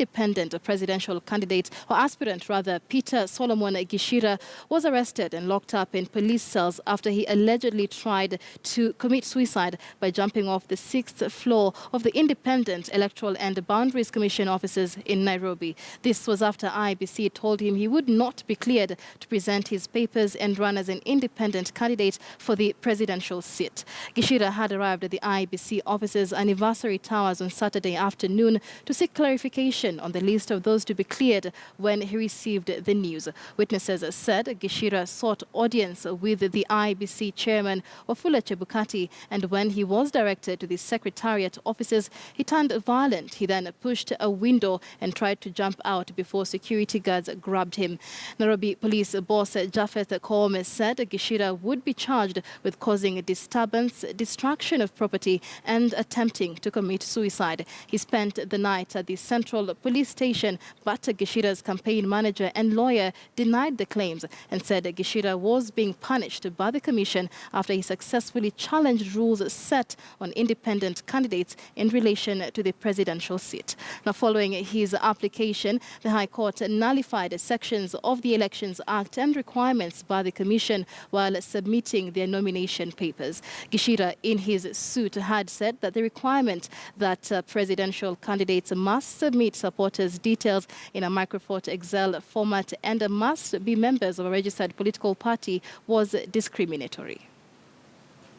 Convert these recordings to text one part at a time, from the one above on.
independent presidential candidate, or aspirant rather, Peter Solomon Gishira, was arrested and locked up in police cells after he allegedly tried to commit suicide by jumping off the 6th floor of the Independent Electoral and Boundaries Commission offices in Nairobi. This was after IEBC told him he would not be cleared to present his papers and run as an independent candidate for the presidential seat. Gishira had arrived at the IEBC office's Anniversary Towers on Saturday afternoon to seek clarification on the list of those to be cleared when he received the news. Witnesses said Gishira sought audience with the IEBC chairman, Wafula Chebukati, and when he was directed to the secretariat offices, he turned violent. He then pushed a window and tried to jump out before security guards grabbed him. Nairobi Police boss Japheth Koome said Gishira would be charged with causing a disturbance, destruction of property, and attempting to commit suicide. He spent the night at the Central Police Station, but Gishira's campaign manager and lawyer denied the claims and said Gishira was being punished by the commission after he successfully challenged rules set on independent candidates in relation to the presidential seat. Now, following his application, the High Court nullified sections of the Elections Act and requirements by the commission while submitting their nomination papers. Gishira, in his suit, had said that the requirement that presidential candidates must submit supporters' details in a Microsoft Excel format and must be members of a registered political party was discriminatory.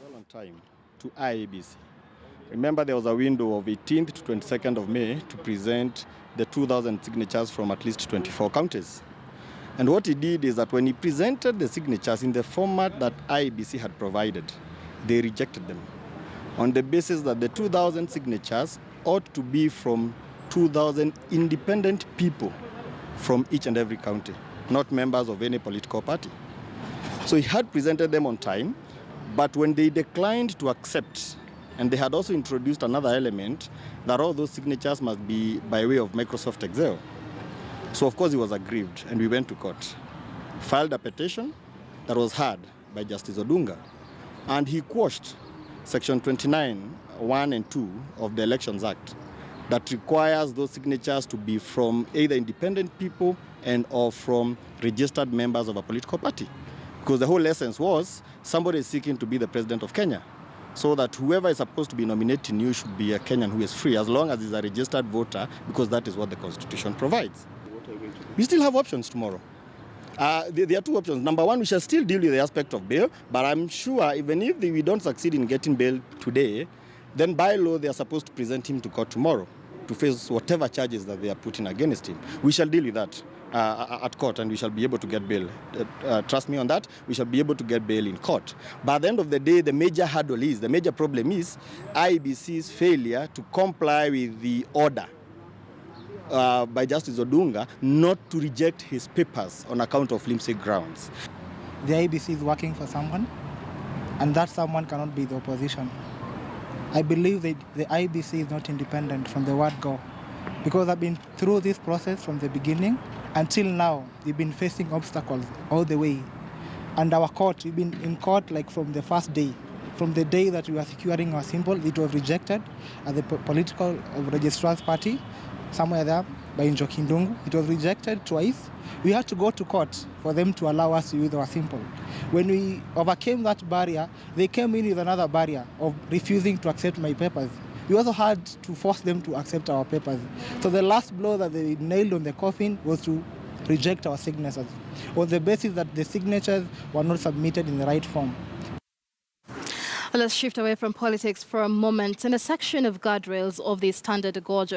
Well on time to IEBC. Remember, there was a window of 18th to 22nd of May to present the 2,000 signatures from at least 24 counties. And what he did is that when he presented the signatures in the format that IEBC had provided, they rejected them on the basis that the 2,000 signatures ought to be from 2,000 independent people from each and every county, not members of any political party. So he had presented them on time, but when they declined to accept, and they had also introduced another element that all those signatures must be by way of Microsoft Excel. So of course he was aggrieved, and we went to court, filed a petition that was heard by Justice Odunga, and he quashed Section 29, 1 and 2 of the Elections Act that requires those signatures to be from either independent people and or from registered members of a political party. Because the whole essence was somebody is seeking to be the president of Kenya, so that whoever is supposed to be nominating you should be a Kenyan who is free, as long as he's a registered voter, because that is what the Constitution provides. We still have options tomorrow. There are two options. Number one, we shall still deal with the aspect of bail, but I'm sure even if we don't succeed in getting bail today, then by law they are supposed to present him to court tomorrow to face whatever charges that they are putting against him. We shall deal with that at court, and we shall be able to get bail. Trust me on that, we shall be able to get bail in court. But at the end of the day, the major hurdle is, the major problem is IEBC's failure to comply with the order by Justice Odunga not to reject his papers on account of flimsy grounds. The IEBC is working for someone, and that someone cannot be the opposition. I believe that the IEBC is not independent from the word go, because I've been through this process from the beginning until now. We've been facing obstacles all the way, and our court, we've been in court like from the first day. From the day that we were securing our symbol, it was rejected at the political registrar's party, somewhere there by Njoki Ndungu. It was rejected twice. We had to go to court for them to allow us to use our symbol. When we overcame that barrier, they came in with another barrier of refusing to accept my papers. We also had to force them to accept our papers. So the last blow that they nailed on the coffin was to reject our signatures, on the basis that the signatures were not submitted in the right form. Well, let's shift away from politics for a moment. In a section of guardrails of the Standard Gauge